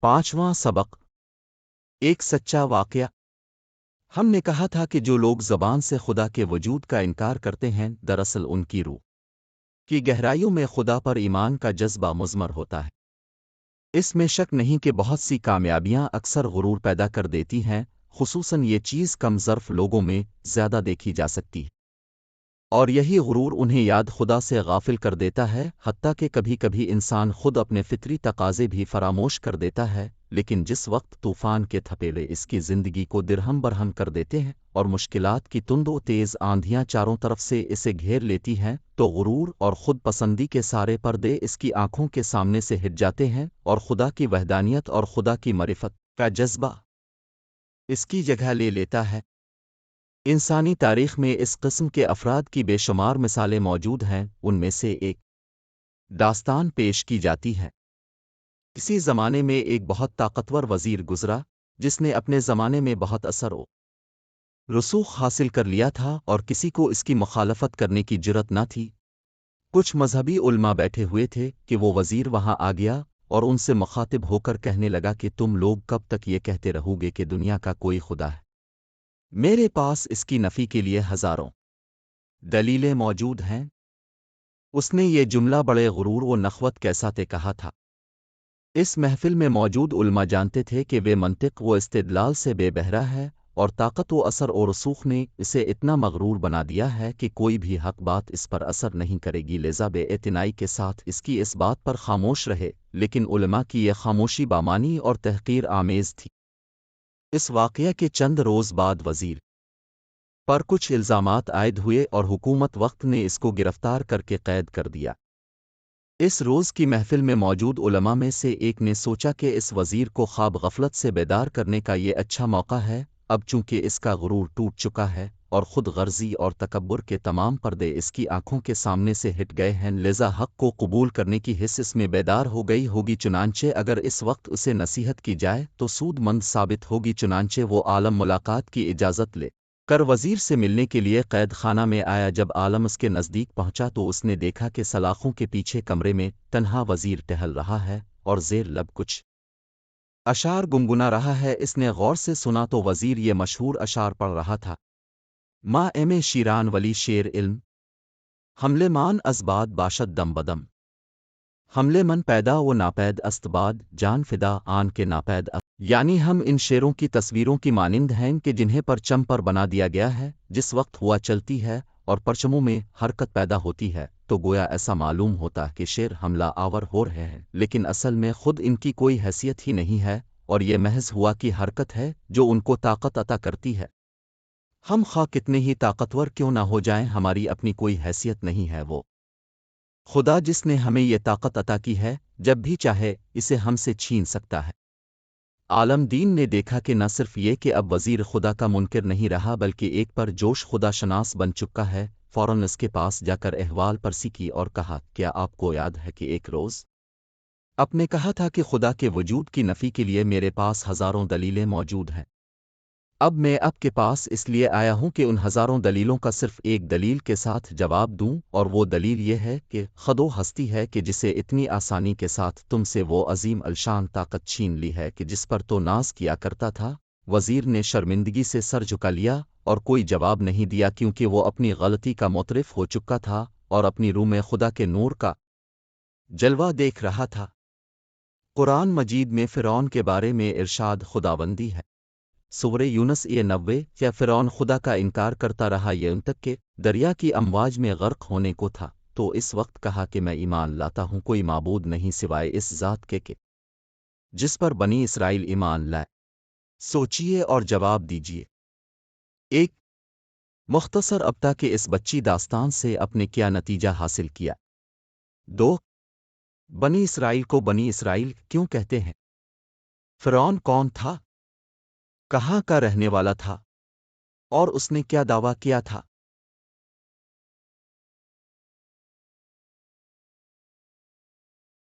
5واں سبق، ایک سچا واقعہ۔ ہم نے کہا تھا کہ جو لوگ زبان سے خدا کے وجود کا انکار کرتے ہیں دراصل ان کی روح کی گہرائیوں میں خدا پر ایمان کا جذبہ مضمر ہوتا ہے۔ اس میں شک نہیں کہ بہت سی کامیابیاں اکثر غرور پیدا کر دیتی ہیں، خصوصاً یہ چیز کم ظرف لوگوں میں زیادہ دیکھی جا سکتی ہے، اور یہی غرور انہیں یاد خدا سے غافل کر دیتا ہے، حتیٰ کہ کبھی کبھی انسان خود اپنے فطری تقاضے بھی فراموش کر دیتا ہے۔ لیکن جس وقت طوفان کے تھپیڑے اس کی زندگی کو درہم برہم کر دیتے ہیں اور مشکلات کی تند و تیز آندھیاں چاروں طرف سے اسے گھیر لیتی ہیں، تو غرور اور خود پسندی کے سارے پردے اس کی آنکھوں کے سامنے سے ہٹ جاتے ہیں اور خدا کی وحدانیت اور خدا کی معرفت کا جذبہ اس کی جگہ لے لیتا ہے۔ انسانی تاریخ میں اس قسم کے افراد کی بے شمار مثالیں موجود ہیں۔ ان میں سے ایک داستان پیش کی جاتی ہے۔ کسی زمانے میں ایک بہت طاقتور وزیر گزرا جس نے اپنے زمانے میں بہت اثر و رسوخ حاصل کر لیا تھا اور کسی کو اس کی مخالفت کرنے کی جرت نہ تھی۔ کچھ مذہبی علماء بیٹھے ہوئے تھے کہ وہ وزیر وہاں آ گیا اور ان سے مخاطب ہو کر کہنے لگا کہ تم لوگ کب تک یہ کہتے رہو گے کہ دنیا کا کوئی خدا ہے؟ میرے پاس اس کی نفی کے لیے ہزاروں دلیلیں موجود ہیں۔ اس نے یہ جملہ بڑے غرور و نخوت کے ساتھ کہا تھا۔ اس محفل میں موجود علماء جانتے تھے کہ وہ منطق و استدلال سے بے بہرا ہے، اور طاقت و اثر و رسوخ نے اسے اتنا مغرور بنا دیا ہے کہ کوئی بھی حق بات اس پر اثر نہیں کرے گی، لذا بے اعتنائی کے ساتھ اس کی اس بات پر خاموش رہے۔ لیکن علماء کی یہ خاموشی بامانی اور تحقیر آمیز تھی۔ اس واقعہ کے چند روز بعد وزیر پر کچھ الزامات عائد ہوئے اور حکومت وقت نے اس کو گرفتار کر کے قید کر دیا۔ اس روز کی محفل میں موجود علماء میں سے ایک نے سوچا کہ اس وزیر کو خواب غفلت سے بیدار کرنے کا یہ اچھا موقع ہے، اب چونکہ اس کا غرور ٹوٹ چکا ہے اور خود غرضی اور تکبر کے تمام پردے اس کی آنکھوں کے سامنے سے ہٹ گئے ہیں، لذا حق کو قبول کرنے کی حس اس میں بیدار ہو گئی ہوگی۔ چنانچہ اگر اس وقت اسے نصیحت کی جائے تو سود مند ثابت ہوگی۔ چنانچہ وہ عالم ملاقات کی اجازت لے کر وزیر سے ملنے کے لیے قید خانہ میں آیا۔ جب عالم اس کے نزدیک پہنچا تو اس نے دیکھا کہ سلاخوں کے پیچھے کمرے میں تنہا وزیر ٹہل رہا ہے اور زیر لب کچھ اشعار گنگنا رہا ہے۔ اس نے غور سے سنا تو وزیر یہ مشہور اشعار پڑھ رہا تھا: ما ایم شیران ولی شیر علم، حملے مان ازباد باشد دم بدم، حملے من پیدا و ناپید استباد جان فدا آن کے ناپید یعنی ہم ان شیروں کی تصویروں کی مانند ہیں کہ جنہیں پرچم پر بنا دیا گیا ہے۔ جس وقت ہوا چلتی ہے اور پرچموں میں حرکت پیدا ہوتی ہے تو گویا ایسا معلوم ہوتا کہ شیر حملہ آور ہو رہے ہیں، لیکن اصل میں خود ان کی کوئی حیثیت ہی نہیں ہے، اور یہ محض ہوا کی حرکت ہے جو ان کو طاقت عطا کرتی ہے۔ ہم خواہ کتنے ہی طاقتور کیوں نہ ہو جائیں، ہماری اپنی کوئی حیثیت نہیں ہے۔ وہ خدا جس نے ہمیں یہ طاقت عطا کی ہے، جب بھی چاہے اسے ہم سے چھین سکتا ہے۔ عالم دین نے دیکھا کہ نہ صرف یہ کہ اب وزیر خدا کا منکر نہیں رہا بلکہ ایک پر جوش خدا شناس بن چکا ہے۔ فوراً اس کے پاس جا کر احوال پرسی کی اور کہا: کیا آپ کو یاد ہے کہ ایک روز آپ نے کہا تھا کہ خدا کے وجود کی نفی کے لیے میرے پاس ہزاروں دلیلیں موجود ہیں؟ اب میں آپ کے پاس اس لیے آیا ہوں کہ ان ہزاروں دلیلوں کا صرف ایک دلیل کے ساتھ جواب دوں، اور وہ دلیل یہ ہے کہ خود و ہستی ہے کہ جسے اتنی آسانی کے ساتھ تم سے وہ عظیم الشان طاقت چھین لی ہے کہ جس پر تو ناز کیا کرتا تھا۔ وزیر نے شرمندگی سے سر جھکا لیا اور کوئی جواب نہیں دیا، کیونکہ وہ اپنی غلطی کا معترف ہو چکا تھا اور اپنی روح میں خدا کے نور کا جلوہ دیکھ رہا تھا۔ قرآن مجید میں فرعون کے بارے میں ارشاد خداوندی ہے، سورہ یونس 90: کیا فرعون خدا کا انکار کرتا رہا یہاں تک کہ دریا کی امواج میں غرق ہونے کو تھا، تو اس وقت کہا کہ میں ایمان لاتا ہوں کوئی معبود نہیں سوائے اس ذات کے کہ جس پر بنی اسرائیل ایمان لائے۔ سوچئے اور جواب دیجئے۔ ایک مختصر ابتا کہ اس بچی داستان سے اپنے کیا نتیجہ حاصل کیا۔ 2 بنی اسرائیل کو بنی اسرائیل کیوں کہتے ہیں؟ فرعون کون تھا؟ کہاں کا رہنے والا تھا؟ اور اس نے کیا دعویٰ کیا تھا؟